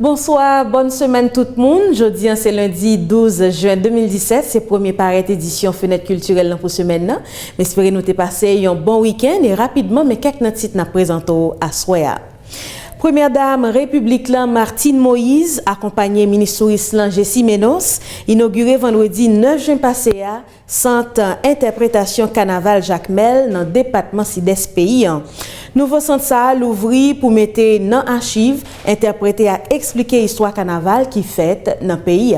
Bonsoir, bonne semaine tout le monde. Jeudi, c'est lundi 12 juin 2017. C'est première parade édition Fenêtre culturelle pour semaine. Mais espérez nous passer un bon week-end et rapidement, mais quelques titres nous présentons à Soya. Première dame République Martine Moïse, accompagnée ministre Islan Jessie Menos, inauguré vendredi 9 juin passé à centre interprétation carnaval Jacques Mel dans le département Sides pays. Nouveau centre ça l'ouvri pour mettre dans archive, interpréter et expliquer l'histoire carnaval qui fête dans le pays.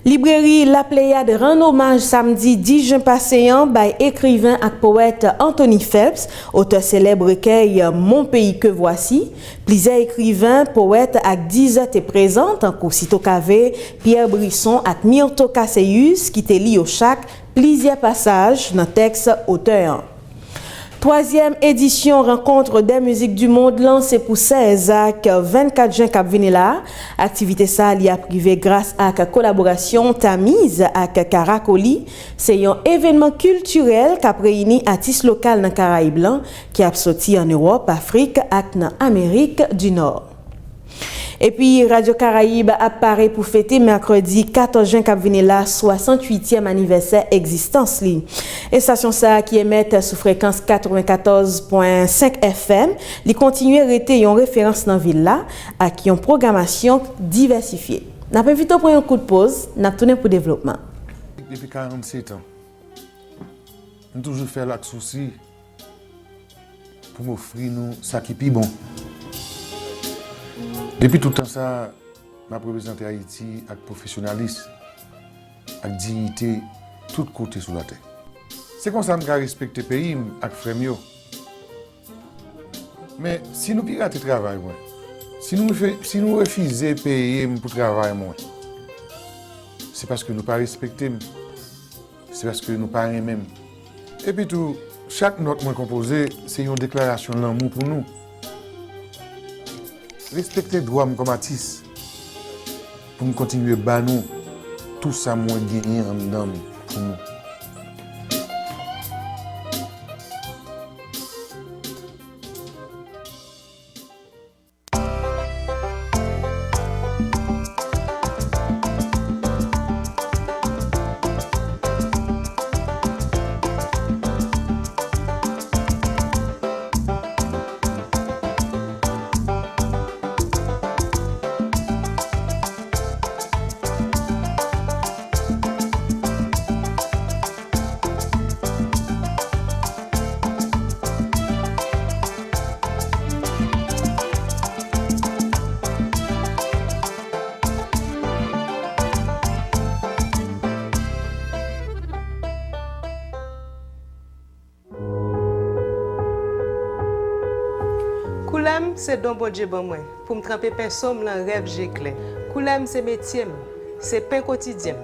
Librairie La Pléiade rend hommage samedi 10 juin passé by écrivain et poète Anthony Phelps, auteur célèbre recueil Mon pays que voici. Plusieurs écrivains, poètes et 10 étaient présents, en Cito Cavé, Pierre Brisson et Myrto Casseus, qui te lit au chaque plusieurs passages dans le texte auteur. Troisième édition rencontre des musiques du monde lancée pour 16 ak 24 juin cap là. Activité ça li a privé grâce à la collaboration Tamise avec Caracoli. C'est un événement culturel qui a réuni artistes locaux dans Caraïbes blanc qui a sorti en Europe, Afrique et en Amérique du Nord. Et puis, Radio Caraïbe apparaît pour fêter mercredi 14 juin cap là 68e anniversaire existence li. Et station ça qui émet sous fréquence 94.5 FM, li continue à rester en référence dans ville là à qui ont programmation diversifiée. N'a pas vite pour un coup de pause, n'a tourné pour développement. Depuis 47 ans, nous toujours fait la souci pour m'offrir nous ça qui est bon. Depuis tout le temps, ça, je représente Haïti avec professionnalisme, avec dignité, tout côté sur la terre. C'est comme ça que je respecte le pays avec frères. Mais si nous piratons le travail, si nous refusons de payer pour le travail, c'est parce que nous ne respectons pas, c'est parce que nous ne parlons même. Et puis tout, chaque note composée, c'est une déclaration de l'amour pour nous. Respecter les droits comme artiste pour nous continuer à battre tout ça moins gagné en dedans pour nous. Koulem, c'est don bon Dieu bon moi. Pour me tremper pain somme dans rêve j'ai clair. Koulem, c'est métier, c'est pain quotidien.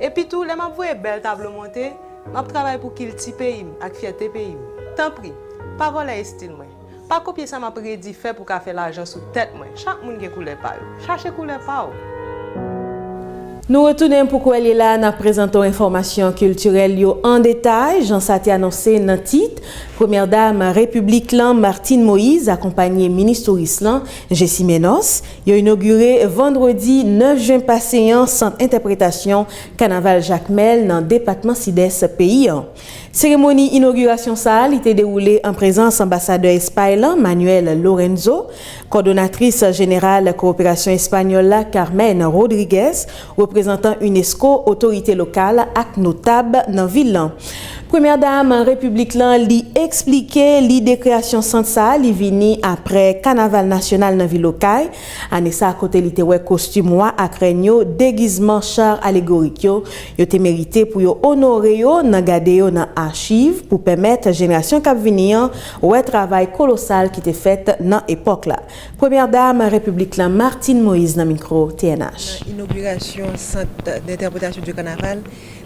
Et puis tout, les m'a voyé belle table montée, m'a travaille pour qu'il ti pays avec fierté pays. Tant pis, pas voler style moi. Pas copier ça m'a prédit fait pour qu'a faire l'argent sous tête moi. Chaque monde qui couleur pas. Cherchez couleur pas. Nous retournons pour quoi elle est là, nous présentons informations culturelles en détail. Jean Saté annoncé dans le titre. Première dame République Martine Moïse, accompagnée ministre Islan Jessie Menos, a inauguré vendredi 9 juin passé en centre interprétation carnaval Jacques Mel dans le département Sides pays. Cérémonie inauguration ça a été déroulée en présence ambassadeur espagnol Manuel Lorenzo, coordonnatrice générale coopération espagnole Carmen Rodriguez, représentant UNESCO, autorité locale et notable dans la ville. Première dame République li expliqué l'idée création centre ça li vini après carnaval national dans ville locale. Année ça à côté li te wè costume moi ak renyo déguisement char allégorique yo te mérité pour yo honorer yo nan gade yo nan archive pour permettre génération k'ap venir ouais travail colossal qui était fait dans époque là. Première dame République Martine Moïse dans micro TNH. Inauguration centre d'interprétation du carnaval.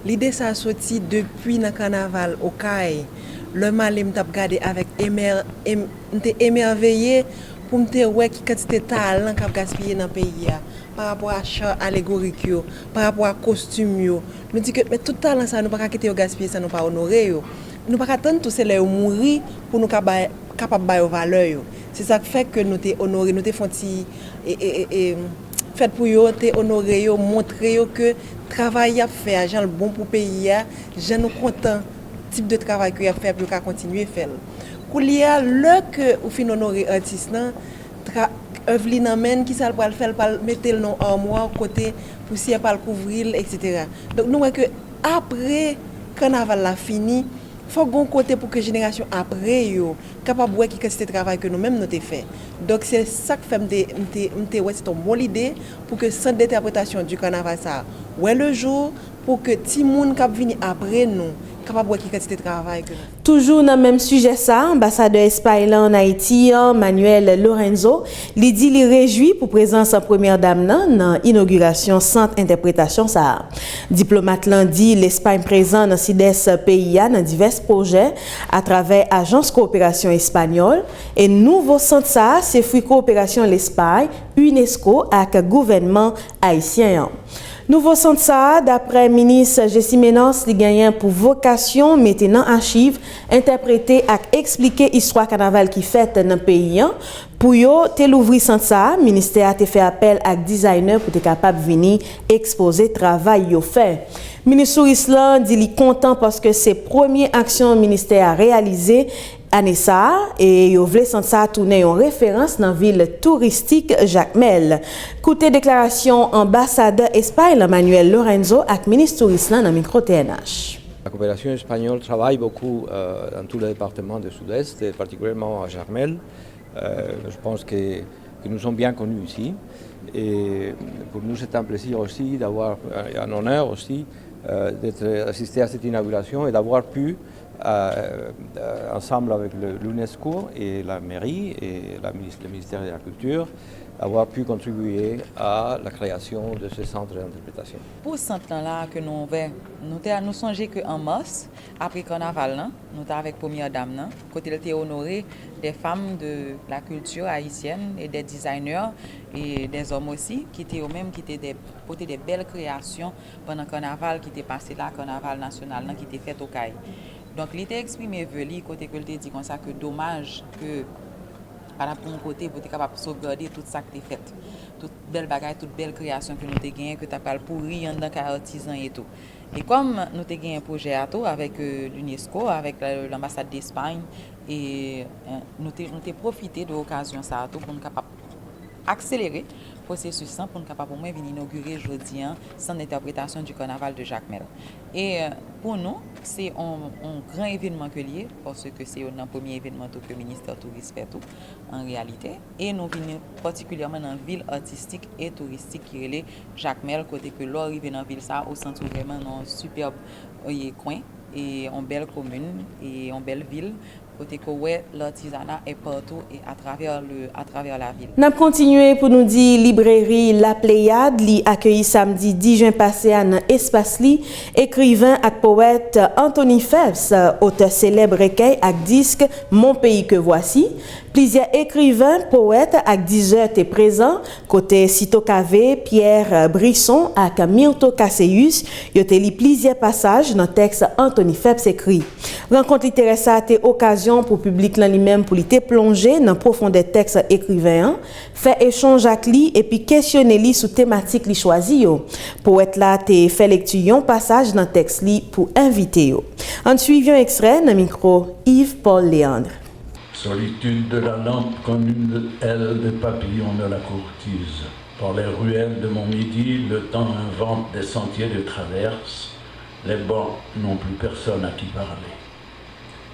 L'idée ça a sorti depuis le carnaval au CAI. Le malem t'a regardé avec émerveillé pour me voir qui quantité de talent qu'a gaspillé dans le pays par rapport à char allégorique par rapport à costume nous dit que mais tout talent ça nous pas quitter gaspiller ça nous pas honorer nous pas attendre tout c'est là mourir pour nous capable de valeur. C'est ça qui fait que nous t'es honoré, nous t'es font fait pour yo, t'es honoré yo, montrer yo que travail a fait, gens le bon pour pays, gens nous content type de travail que a fait pour qu'à continuer faire. Koulia le que ou fin honorer artiste nan œuvre li nan men qui ça va le faire mettre le nom en moi côté poussière pas le couvrir etc. Donc nous que après carnaval la fini faut bon côté pour que génération après yo capable voir qui quantité de travail que nous même nous t'ai fait. Donc c'est ça que fait m'te ouais c'est une bonne idée pour que centre d'interprétation du carnaval ça ouais le jour pour que ti moun k'ap vini après nous capable voir qui quantité de travail que nous. Toujours dans le même sujet ça, ambassadeur Espagne en Haïti, Manuel Lorenzo, li dit li réjoui pour présence en première dame dans inauguration centre interprétation ça. Diplomate lan dit l'Espagne présent dans sides pays dans divers projets à travers agence coopération espagnole et nouveau centre ça c'est fruit coopération l'Espagne, UNESCO avec gouvernement haïtien. Nouveau centre ça, d'après ministre Jessie Menos, li gagne pour vocation mettre en archive, interpréter et expliquer histoire carnaval qui fait dans le pays. Pour yo, tel ouvri centre ça, ministère a fait appel à designer pour être capable de venir exposer travail yo fait. Ministre Island dit li content parce que c'est première action ministère a réalisé année ça et yo vle sent ça tourner en référence dans ville touristique Jacmel. Côté déclaration ambassadeur Espagne Manuel Lorenzo avec ministre touriste dans micro TNH. La coopération espagnole travaille beaucoup dans tous les départements du Sud-Est, et particulièrement à Jacmel. Je pense que nous sommes bien connus ici. Et pour nous, c'est un plaisir aussi d'avoir, un honneur aussi, d'être assisté à cette inauguration et d'avoir pu, ensemble avec l'UNESCO et la mairie et le ministère de la Culture, avoir pu contribuer à la création de ce centre d'interprétation. Pour ce centre-là que nous songeons qu'en mars, après le carnaval, nous sommes avec la première dame, côté elle était honorée des femmes de la culture haïtienne et des designers et des hommes aussi, qui étaient eux-mêmes, qui étaient portés des belles créations pendant le carnaval qui était passé là, le carnaval national qui était fait au CAI. Donc, il était exprimé veli, côté que il dit comme ça que dommage que par rapport au côté pour être capable de sauvegarder tout ça qui est fait, toute belle bagaille, toute belle création que nous avons gagné, que tu as pas pourri en tant qu'artisan et tout. Et comme nous avons gagné un projet à tout avec l'UNESCO, avec l'ambassade d'Espagne, et nous avons profité de l'occasion ça pour nous capable accélérer le processus pour nous capable venir inaugurer aujourd'hui centre d'interprétation du carnaval de Jacmel. Et pour nous, c'est un grand événement que lié parce que c'est un premier événement que le ministère tourisme fait tout en réalité. Et nous venons particulièrement dans la ville artistique et touristique qui est Jacmel, côté que l'arrivée dans la ville ça au centre vraiment dans un superbe coin et en belle commune et en belle ville. Côté que l'artisanat est partout et à travers la ville. Nous continuons pour nous dire librairie La Pléiade li accueilli samedi 10 juin passé à espace li écrivain et poète Anthony Phelps, auteur célèbre recueil avec disque Mon pays que voici. Plusieurs écrivains, poètes avec 10 heures étaient présents côté Cito Cavé, Pierre Brisson et Myrto Casseus. Ils ont lu plusieurs passages dans le texte Anthony Phelps écrit. Rencontre littéraire ça a été occasion pour le public lui-même pour lui plonger dans profondeur texte écrivain, faire échange avec lui et puis questionner lui sur thématique lui choisi yo. Poète là te fait lecture un passage dans texte lui pour inviter yo. En suivant extrait dans micro Yves Paul Léandre. Solitude de la lampe comme une aile de papillon de la courtise. Par les ruelles de mon midi, le temps invente des sentiers de traverse. Les bancs n'ont plus personne à qui parler.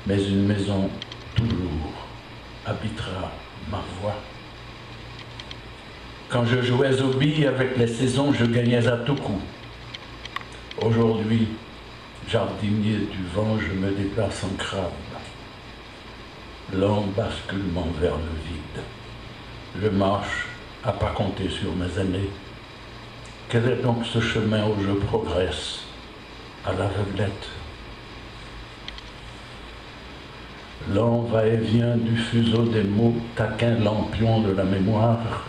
Mais une maison toujours habitera ma voix. Quand je jouais aux billes avec les saisons, je gagnais à tout coup. Aujourd'hui, jardinier du vent, je me déplace en crabe. Lent basculement vers le vide. Je marche à pas compter sur mes années. Quel est donc ce chemin où je progresse à l'aveuglette? Lent va-et-vient du fuseau des mots, taquin lampion de la mémoire.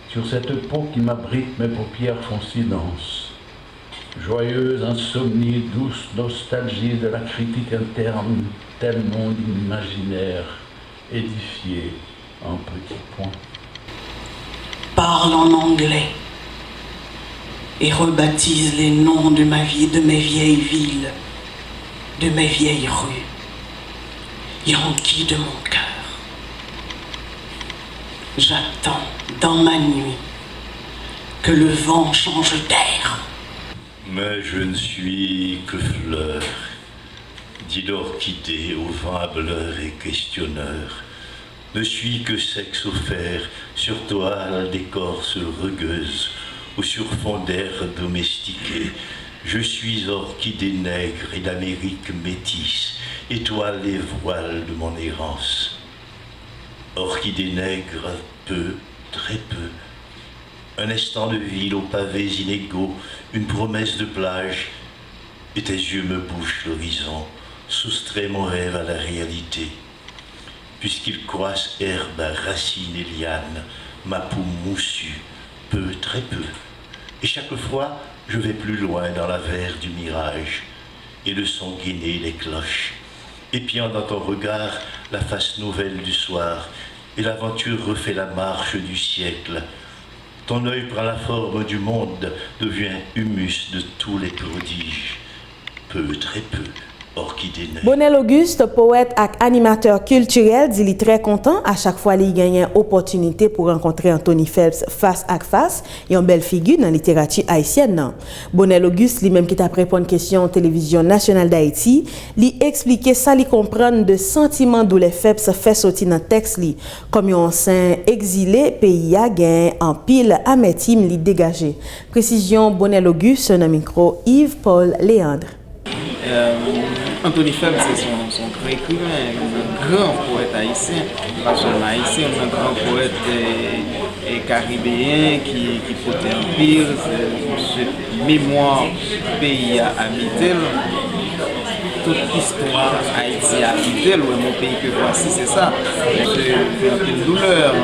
Sur cette peau qui m'abrite, mes paupières font silence. Joyeuse insomnie, douce nostalgie de la critique interne, tel monde imaginaire édifié en petits points. Parle en anglais et rebaptise les noms de de mes vieilles villes, de mes vieilles rues, Yankee de mon cœur. J'attends dans ma nuit que le vent change d'air. Mais je ne suis que fleur, dit l'orchidée au vent hâbleur et questionneur. Ne suis que sexe offert sur toile d'écorce rugueuse ou sur fond d'air domestiqué. Je suis orchidée nègre et d'Amérique métisse, étoile et voile de mon errance. Orchidée nègre, peu, très peu. Un instant de ville aux pavés inégaux, une promesse de plage, et tes yeux me bouchent l'horizon, soustrait mon rêve à la réalité. Puisqu'ils croissent herbe, racines et lianes, ma peau moussue, peu, très peu. Et chaque fois, je vais plus loin dans la verre du mirage, et le son gainé des cloches, épiant dans ton regard la face nouvelle du soir, et l'aventure refait la marche du siècle. Ton œil prend la forme du monde, devient humus de tous les prodiges. Peu, très peu, orchidée nègre. Bonel Auguste, poète et animateur culturel, dit qu'il est très content à chaque fois qu'il gagne une opportunité pour rencontrer Anthony Phelps face à face et une belle figure dans la littérature haïtienne. Bonel Auguste, lui-même qui t'a répondu à une question télévision nationale d'Haïti, lui expliquer ça, lui comprendre de sentiments d'où les Phelps fait sortir dans le texte, lui, comme un ancien exilé, pays a gagné en pile amertume, lui dégagé. Précision Bonel Auguste, dans le micro Yves-Paul Léandre. Anthony Phelps, c'est son grand écrivain, un grand poète haïtien, pas seulement haïtien, un grand poète caribéen qui portait un pire, ce mémoire pays à habiter, toute histoire Haïti à habiter, mon pays que voici, c'est ça. C'est une douleur,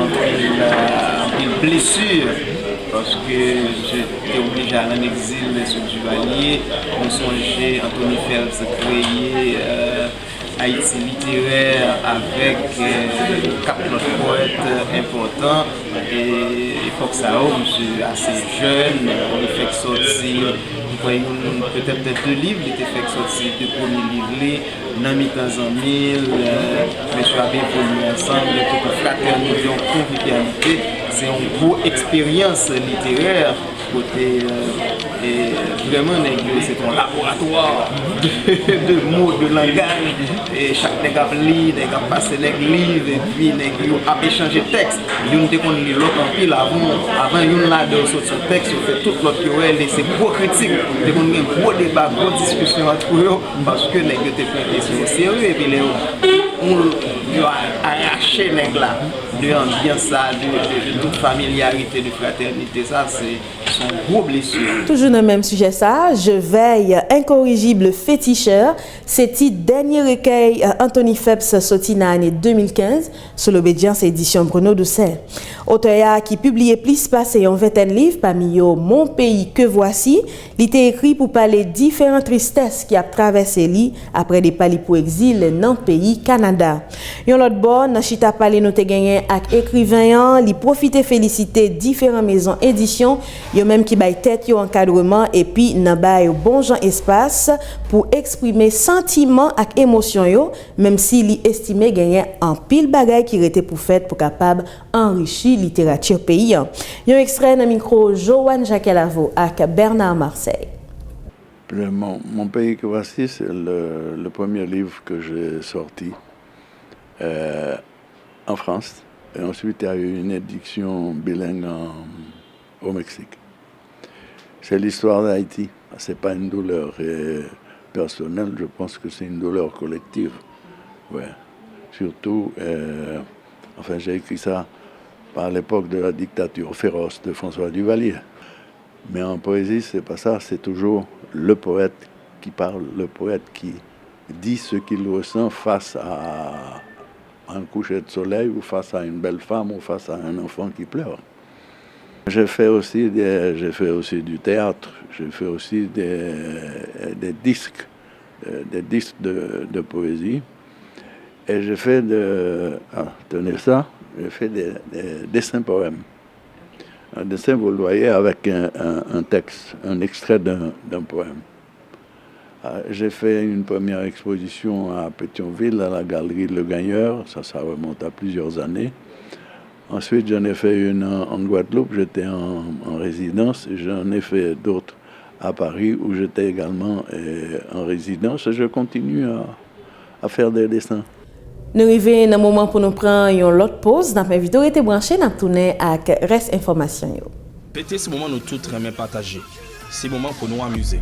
une blessure. Parce que j'étais obligé à aller en exil sur Duvalier, on songeait Anthony Phelps créer Haïti littéraire avec quatre autres poètes importants. Et l'époque ça, je suis assez jeune, on fait sortir peut-être 2 livres, il était fait sortir 2 premiers livres, dans mes temps en mille, mais je suis venu ensemble, toute fraternité, convivialité. C'est une grosse expérience littéraire côté et vraiment c'est un laboratoire de mots, de langage, et chaque nègre lit, nègre passe les livres et puis nègre a échangé texte. Une dès qu'on lit l'autre en pile avant une là de sortir texte, on fait toute l'autre et c'est gros critique, dès qu'on a un gros débat, gros discussion entre eux parce que nègre était prêté sur le sérieux et puis on a arraché nègre là de l'ambiance de toute familiarité, de fraternité, ça c'est son gros blessure. Toujours dans le même sujet ça, je veille incorrigible féticheur, c'est le dernier recueil Anthony Phelps sorti dans l'année 2015 sur l'obédience édition Bruno Doucet. Auteur qui publié plus passé en 20 livres parmi eux Mon pays que voici, il était écrit pour parler différentes tristesses qui a traversé lui après des palis pour exil dans le pays Canada. Yon l'autre bord, dans chita parler nous te gagné avec écrivain, li profiter féliciter différentes maisons édition, yo même qui bail tête yo encadrement et puis nan bail bon gens espace pour exprimer sentiments et émotions yo, même si li estimé gagner en pile bagay qui était pour fait pour capable enrichir littérature pays. Yon extrait dans micro Joanne Jacques-Lavo avec Bernard Marseille. Mon pays que voici, c'est le premier livre que j'ai sorti en France. Et ensuite, il y a eu une édition bilingue au Mexique. C'est l'histoire d'Haïti. Ce n'est pas une douleur personnelle, je pense que c'est une douleur collective. Ouais. Surtout, j'ai écrit ça par l'époque de la dictature féroce de François Duvalier. Mais en poésie, c'est pas ça, c'est toujours le poète qui parle, le poète qui dit ce qu'il ressent face à un coucher de soleil ou face à une belle femme ou face à un enfant qui pleure. J'ai fait aussi du théâtre, j'ai fait aussi des disques de poésie. Et j'ai fait tenez ça, j'ai fait des dessins poèmes. Un dessin, vous le voyez, avec un texte, un extrait d'un poème. J'ai fait une première exposition à Pétionville, à la galerie Le Gagneur, ça remonte à plusieurs années. Ensuite, j'en ai fait une en Guadeloupe, j'étais en résidence, et j'en ai fait d'autres à Paris, où j'étais également en résidence, et je continue à faire des dessins. Nous arrivons dans un moment pour nous prendre une autre pause. Nous avons invité à être branché, nous tourner avec reste information. Pété, c'est le moment où nous tous aimons partager. C'est le moment pour nous amuser.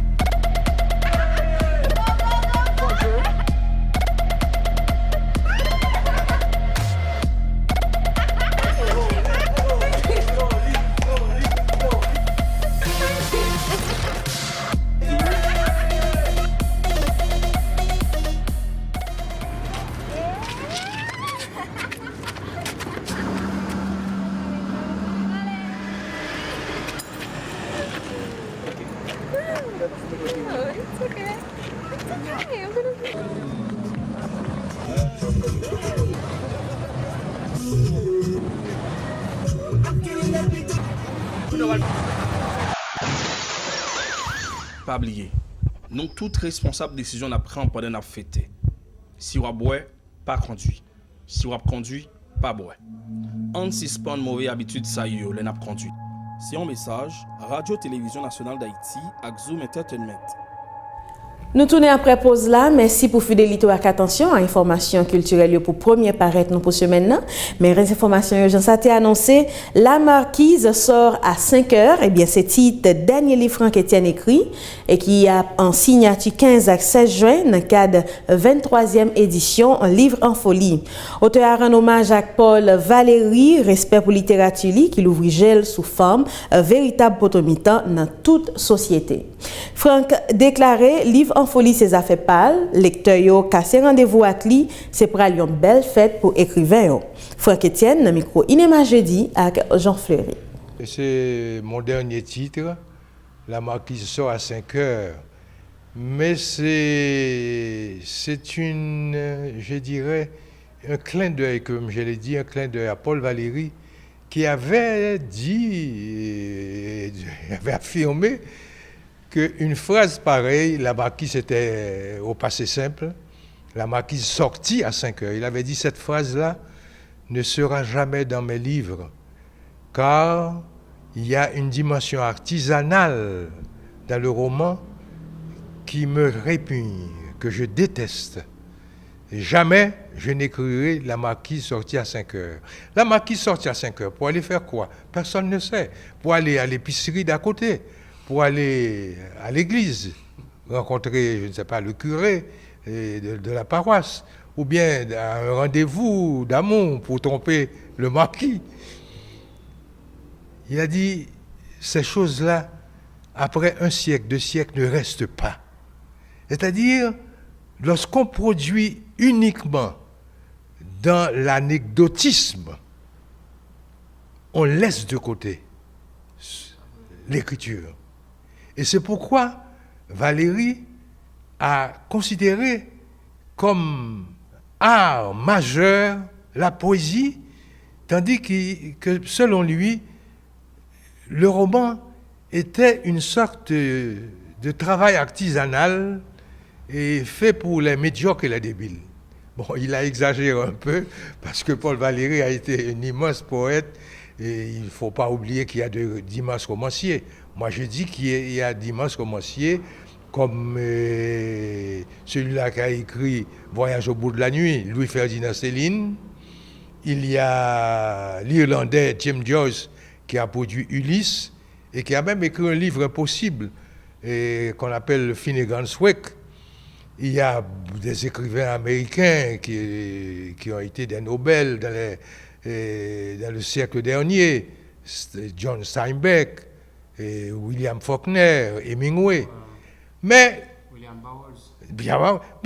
Pas oublier, nous toutes responsables décisions à prendre pendant la fête. Si on boit, pas conduit. Si on conduit, pas boire. On suspend mauvaise habitude ça y est, n'a conduit. C'est un message Radio-Télévision Nationale d'Haïti avec Zoom Entertainment. Nous tournons après pause là. Merci pour fidélité et attention à l'information culturelle pour premier paraître nous pour ce maintenant. Mais les informations urgentes a été annoncé. La Marquise sort à 5h. Eh bien, c'est titre dernier livre Franck Etienne écrit et qui a en signature 15 à 16 juin dans le cadre 23e édition, un livre en folie. Auteur rend hommage à Paul Valéry, respect pour littérature qui l'ouvrit gel sous forme, un véritable potomitan dans toute société. Franck déclaré livre en folie ses affaires pâles, lecteur yo cassé rendez-vous avec lui, c'est pour aller une belle fête pour écrivain yo. Franck Etienne, dans micro Inéma jeudi avec Jean Fleury. C'est mon dernier titre, La Marquise sort à 5h. Mais c'est une, je dirais, un clin d'œil, comme je l'ai dit, un clin d'œil à Paul Valéry, qui avait dit, avait affirmé qu'une phrase pareille, la marquise était au passé simple, la marquise sortie à 5h. Il avait dit cette phrase-là ne sera jamais dans mes livres, car il y a une dimension artisanale dans le roman qui me répugne, que je déteste. Et jamais je n'écrirai la marquise sortie à 5h. La marquise sortie à 5h, pour aller faire quoi? Personne ne sait. Pour aller à l'épicerie d'à côté, pour aller à l'église, rencontrer, je ne sais pas, le curé de la paroisse, ou bien à un rendez-vous d'amour pour tromper le marquis. Il a dit, ces choses-là, après un siècle, 2 siècles, ne restent pas. C'est-à-dire, lorsqu'on produit uniquement dans l'anecdotisme, on laisse de côté l'écriture. Et c'est pourquoi Valéry a considéré comme art majeur la poésie, tandis que selon lui, le roman était une sorte de travail artisanal et fait pour les médiocres et les débiles. Bon, il a exagéré un peu, parce que Paul Valéry a été un immense poète, et il ne faut pas oublier qu'il y a d'immenses romanciers. Moi, je dis qu'il y a d'immenses romanciers, comme celui-là qui a écrit Voyage au bout de la nuit, Louis-Ferdinand Céline. Il y a l'Irlandais James Joyce qui a produit Ulysse et qui a même écrit un livre impossible qu'on appelle Finnegan's Wake. Il y a des écrivains américains qui ont été des Nobel dans le siècle dernier, John Steinbeck, William Faulkner, Hemingway. Mais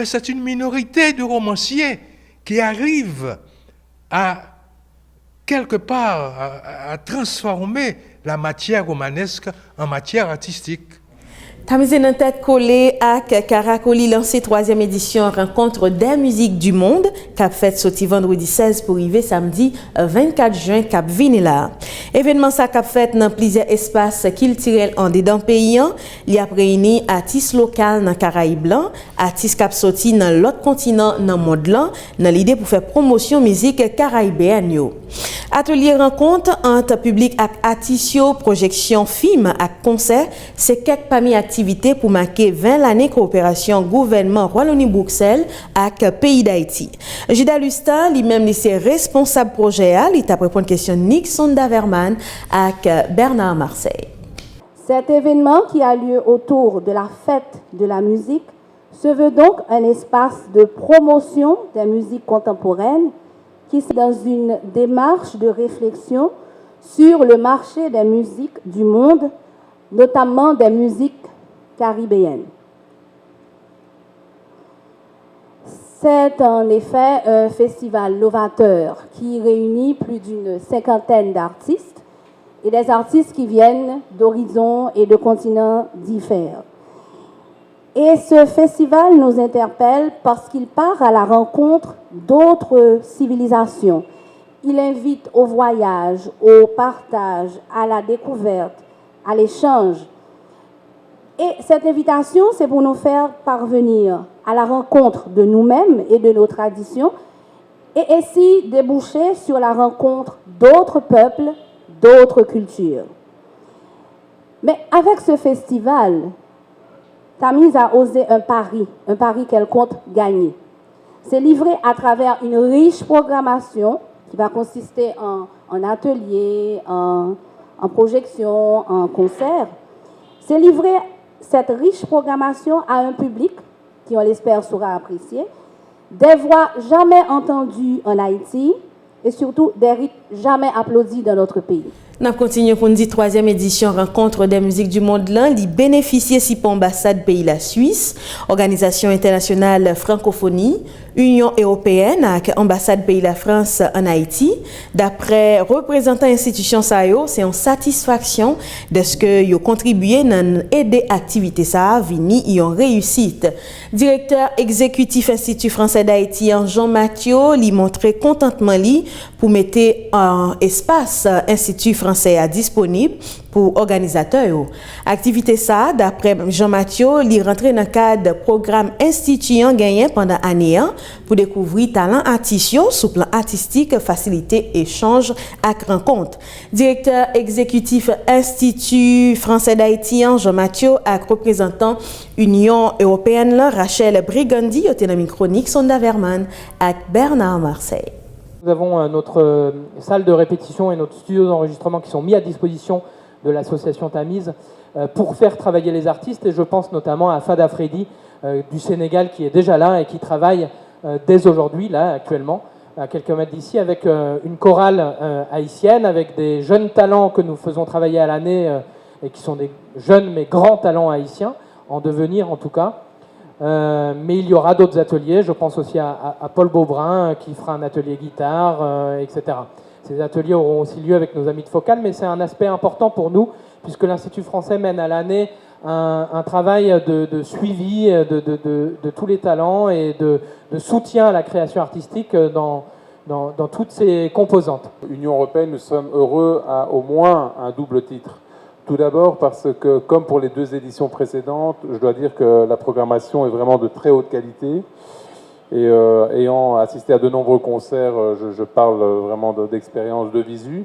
c'est une minorité de romanciers qui arrivent à, quelque part, à transformer la matière romanesque en matière artistique. Tamiz nan tête collée ak Caracoli lancé 3e édition rencontre des musiques du monde cap fait sorti vendredi 16 pour arriver samedi 24 juin cap vini là. Événement ça cap fait dans plusieurs espaces culturels en dedans pays li a réuni artistes locaux dans Caraïbes blanc, artistes cap sorti dans l'autre continent dans monde là dans l'idée pour faire promotion musique caribéenne yo. Atelier rencontre entre public ak artistes, projection film ak concert, c'est quelques parmi activités pour marquer 20 l'année coopération gouvernement Wallonie-Bruxelles avec pays d'Haïti. Gida Lusta, lui-même c'est responsable projet, il t'a répondu question Nixon Daverman avec Bernard Marseille. Cet événement qui a lieu autour de la fête de la musique se veut donc un espace de promotion des musiques contemporaines qui est dans une démarche de réflexion sur le marché des musiques du monde, notamment des musiques caribéennes. C'est en effet un festival novateur qui réunit plus d'une 50aine d'artistes et des artistes qui viennent d'horizons et de continents différents. Et ce festival nous interpelle parce qu'il part à la rencontre d'autres civilisations. Il invite au voyage, au partage, à la découverte, à l'échange. Et cette invitation, c'est pour nous faire parvenir à la rencontre de nous-mêmes et de nos traditions et ainsi déboucher sur la rencontre d'autres peuples, d'autres cultures. Mais avec ce festival, Tamiz a osé un pari qu'elle compte gagner. C'est livré à travers une riche programmation qui va consister en ateliers, en projections, en concerts. C'est livrer cette riche programmation à un public qui, on l'espère, saura apprécier, des voix jamais entendues en Haïti et surtout des rythmes jamais applaudis dans notre pays. Nous continuons pour une 3e édition rencontre des musiques du monde là, qui bénéficie si pour ambassade pays la Suisse, Organisation internationale francophonie, Union européenne avec ambassade pays la France en Haïti. D'après représentants institution ça yo, c'est une satisfaction de ce que yo contribué à aider activité ça vini y en réussite. Directeur exécutif Institut français d'Haïti Jean Mathieu lui montrer contentement li pour mettre en espace Institut français à disponible pour organisateurs. Activité ça, d'après Jean-Mathieu, il rentré dans le cadre programme instituant gagné pendant année pour découvrir talent artistes sous plan artistique, faciliter échange et rencontre. Directeur exécutif Institut français d'Haïti, Jean-Mathieu, avec représentant Union européenne, Rachel Brigandi, au télémine chronique, Sonda Verman, avec Bernard Marseille. Nous avons notre salle de répétition et notre studio d'enregistrement qui sont mis à disposition de l'association Tamiz pour faire travailler les artistes. Et je pense notamment à Fada Freddy du Sénégal qui est déjà là et qui travaille dès aujourd'hui, là, actuellement, à quelques mètres d'ici, avec une chorale haïtienne, avec des jeunes talents que nous faisons travailler à l'année et qui sont des jeunes mais grands talents haïtiens, en devenir en tout cas. Mais il y aura d'autres ateliers, je pense aussi à Paul Beaubrun qui fera un atelier guitare, etc. Ces ateliers auront aussi lieu avec nos amis de Focal, mais c'est un aspect important pour nous, puisque l'Institut français mène à l'année un travail de suivi de tous les talents et de soutien à la création artistique dans toutes ses composantes. Union européenne, nous sommes heureux à au moins un double titre. Tout d'abord parce que, comme pour les 2 éditions précédentes, je dois dire que la programmation est vraiment de très haute qualité. Et ayant assisté à de nombreux concerts, je parle vraiment d'expérience de visu.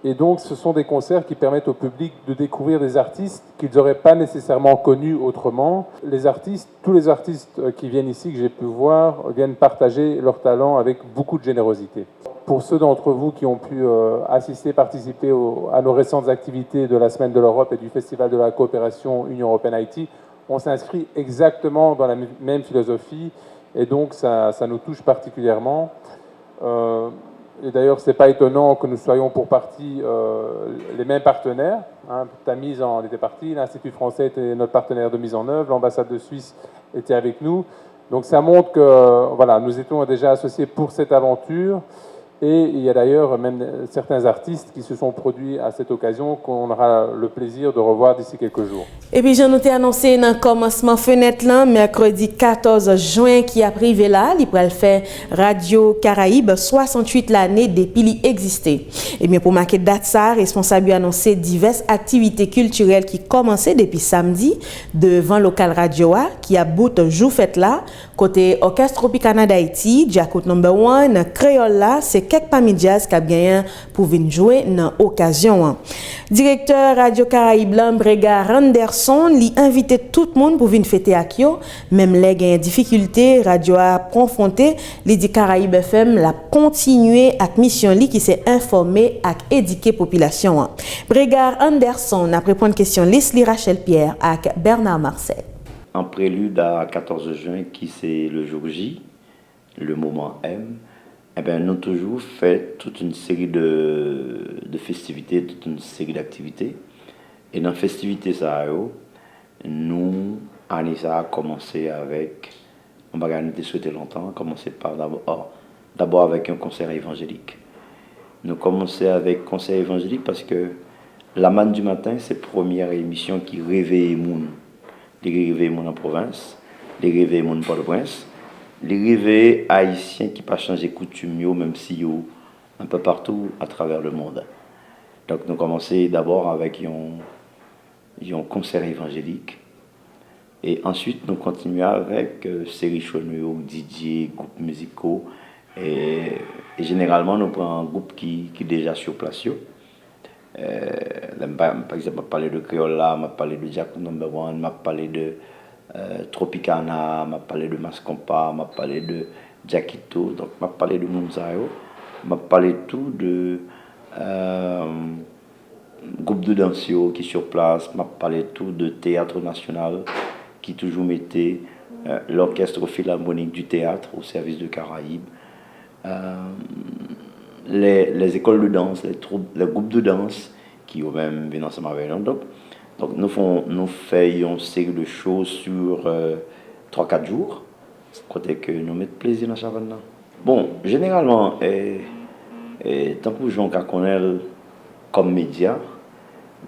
Et donc, ce sont des concerts qui permettent au public de découvrir des artistes qu'ils n'auraient pas nécessairement connus autrement. Les artistes, tous les artistes qui viennent ici, que j'ai pu voir, viennent partager leur talent avec beaucoup de générosité. Pour ceux d'entre vous qui ont pu participer à nos récentes activités de la Semaine de l'Europe et du Festival de la coopération Union européenne-Haïti, on s'inscrit exactement dans la même philosophie et donc ça nous touche particulièrement. Et d'ailleurs, ce n'est pas étonnant que nous soyons pour partie les mêmes partenaires. Tamiz en était partie, l'Institut français était notre partenaire de mise en œuvre, l'ambassade de Suisse était avec nous. Donc ça montre que voilà, nous étions déjà associés pour cette aventure. Et il y a d'ailleurs même certains artistes qui se sont produits à cette occasion qu'on aura le plaisir de revoir d'ici quelques jours. Et puis, j'en ai annoncé dans le commencement fenêtre là, mercredi 14 juin qui a privé là, il pourrait faire Radio Caraïbe 68 l'année depuis qu'il existait. Et bien pour marquer date ça, responsable a annoncé diverses activités culturelles qui commençaient depuis samedi devant local radio qui a bout jour fait là, côté Orchestre Tropicana d'Haïti, Jacout number 1, Créole là, c'est quelques parmi jazz qui a gagné pour venir jouer dans l'occasion. Directeur Radio Caraïbe Brégard Anderson lui invité tout le monde pour venir fêter avec eux, même les gains difficultés, radio a confronté, les dit Caraïbe FM la continuer avec mission li qui s'est informé et éduquer population. Brégard Anderson a répondu à une question Leslie Rachel Pierre avec Bernard Marcel. En prélude à 14 juin qui c'est le jour J, le moment M, eh bien, nous avons toujours fait toute une série de festivités, toute une série d'activités. Et dans les festivités, nous, année ça a commencé avec, on va garder souhaité longtemps, commencer par d'abord avec un concert évangélique. Nous commençons avec un concert évangélique parce que la manne du matin, c'est la première émission qui réveille les gens. Les réveille les gens en province, les réveille les gens en Port-au-Prince. Les rêves haïtiens qui pas changer coutume même si yo un peu partout à travers le monde. Donc nous commençons d'abord avec un concert évangélique et ensuite nous continuons avec série chonio, DJ, groupes musicaux et généralement nous prenons un groupe qui est déjà sur place. Par exemple, m'a parlé de Créole là, m'a parlé de Jack number 1, m'a parlé de Tropicana, m'a parlé de Mascompa, m'a parlé de Jackito, donc m'a parlé de Mounsayo, m'a parlé tout de groupe de dansio qui est sur place, m'a parlé tout de théâtre national qui toujours mettait l'orchestre philharmonique du théâtre au service de Caraïbes, les écoles de danse, les groupes de danse qui ont même viennent ensemble avec nous. Donc nous faisons une série de choses sur 3-4 jours, côté que nous mettons plaisir dans la savane. Bon, généralement, tant que Jean Caconel comme média,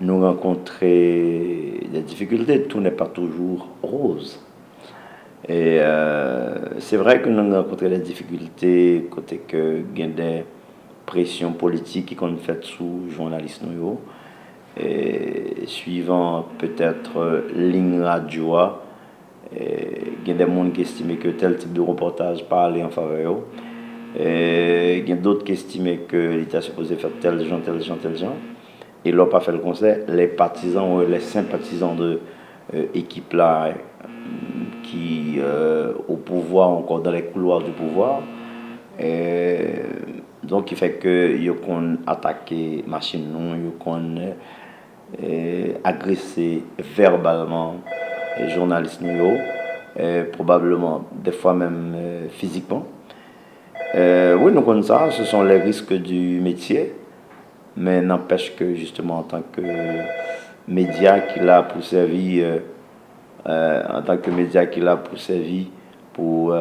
nous rencontrons des difficultés, tout n'est pas toujours rose. Et c'est vrai que nous rencontrons des difficultés, côté que il y a des pressions politiques qui sont faites sous journalistes nous. Et suivant peut-être ligne radio, il y a des gens qui estiment que tel type de reportage pas aller en faveur. Il y a d'autres qui estiment que l'État est supposé faire tel genre. Et ils n'ont pas fait le concert. Les partisans ou les sympathisants de l'équipe là qui au pouvoir, encore dans les couloirs du pouvoir. Donc il fait que ils ont attaqué machine non, ils ont agressé verbalement les journalistes nous, probablement des fois même physiquement. Oui, nous connaissons ça, ce sont les risques du métier, mais n'empêche que justement en tant que média qui l'a pour servir, pour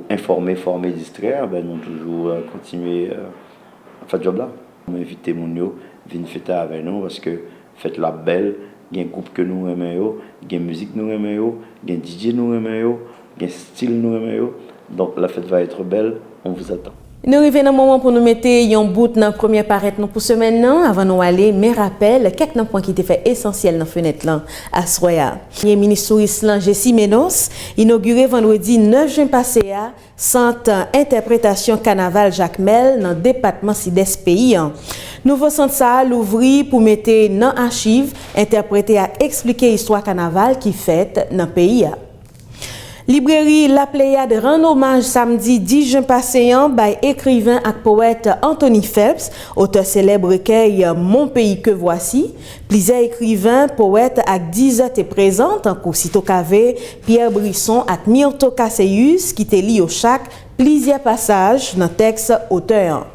informer, former, distraire, ben nous toujours continuer à faire ce job là. Nous invitons les gens à venir fêter avec nous parce que faites la belle, il y a un groupe que nous aimons, il y a une musique nous aimons, il y a un DJ nous aimons, il y a un style nous aimons. Donc la fête va être belle, on vous attend. Nous arrivons dans le moment pour nous mettre un bout dans la première parade pour semaine avant nous aller, mais rappel quelques points qui étaient fait essentiels dans la fenêtre là à Soya. Le ministre touriste Jessie Menos inauguré vendredi 9 juin passé à centre interprétation carnaval Jacques Mel dans le département sud-est pays. Nouveau centre ça l'ouvri pour mettre dans archive interpréter à expliquer l'histoire carnaval qui fête dans le pays. Librairie La Pléiade rend hommage samedi 10 juin passé by écrivain et poète Anthony Phelps, auteur célèbre recueil Mon pays que voici. Plusieurs écrivains, poètes et 10 ans étaient présents, tant qu'Aussitôt Cavé, Pierre Brisson et Myrto Casseyus, qui étaient liés au chaque plusieurs passages dans le texte auteur.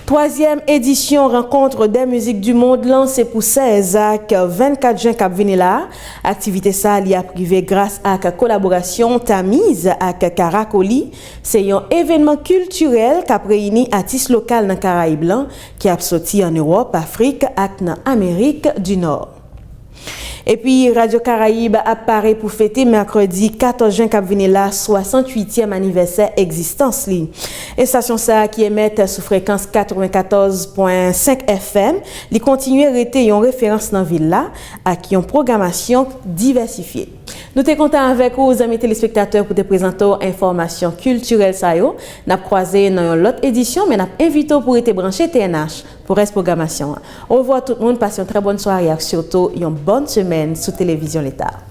Troisième édition rencontre des musiques du monde lancée pour 16 ak 24 juin cap vini là. Activité ça li a privé grâce à la collaboration Tamise avec Caracoli. C'est un événement culturel qui a réuni artistes locaux dans Caraïbes blanc qui a sorti en Europe, Afrique et en Amérique du Nord. Et puis, Radio Caraïbe apparaît pour fêter mercredi 14 juin cap vini là 68e anniversaire existence li. Et station ça qui émet sous fréquence 94.5 FM, li continue à rester une référence dans ville là à qui une programmation diversifiée. Nous sommes contents avec vous, amis téléspectateurs, pour te présenter informations culturelles ça yo. N'a croisé dans l'autre édition, mais n'a invité pour être branché TNH pour reste programmation. Au revoir tout le monde, passez une très bonne soirée et surtout une bonne semaine sur Télévision L'État.